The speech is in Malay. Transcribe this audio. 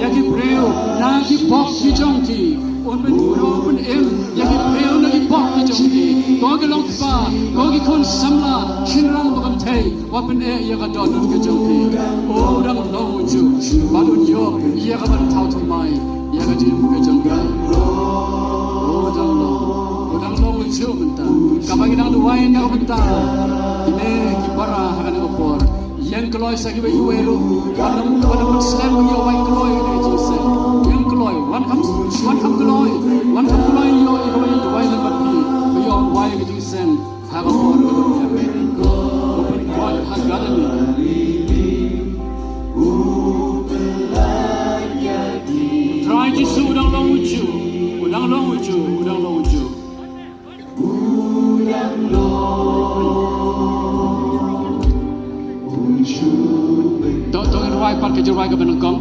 yaki preo nagi bok ki jongki on ben uro ben em yaki preo nagi bok ki jongki gogi long pa gogi kon samla shinrang bakam thei wapen e yaga dodun ki jongki o rang long ju balun yo yaga ban thau thumai yaga jim ki jongki o dang long ju menta kapagi dang duwai na menta ine ki para hagan ko por yang keloi sagi bayi wero wana slam yo wai keloi ne jise yang keloi wan ham keloi yo I ko bayi wai le bat pi yo wai ke jise ha ko por ko ya ko open wai ha gadani try to su udang long uju udang long uju Don't wai par ke jurwai ka benengkong